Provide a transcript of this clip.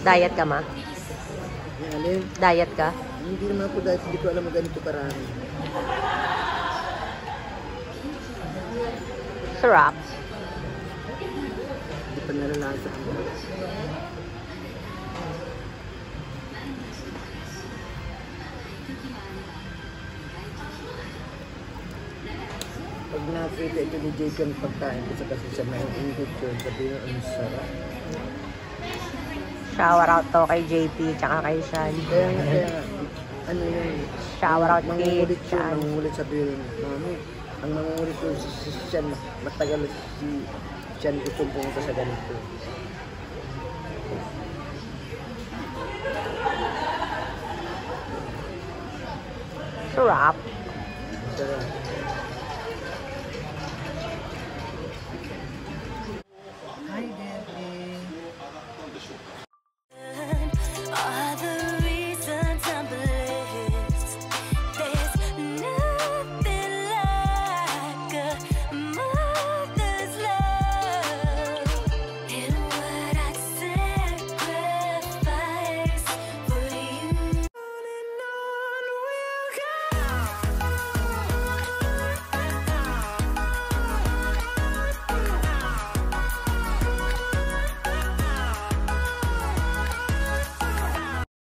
Diet ka, ma? Alin? Diet ka? Hindi naman ako dahil hindi ko alam mo ganito karami. Sarap. Hindi pa nalalasa ko. Pag nakita ito ni Jake ang pagkain ko sa kasi siya may ingot yun, sabi yung ang sarap. Shower out to kay JP tsaka kay Sean. Kaya ano yun? Shower out kay Mangungulit yun, Sean. mangungulit sabi yun. Mami, ang mangungulit yun si Sean, matagal si Sean gusto pumunta sa ganito. Sarap. Sarap.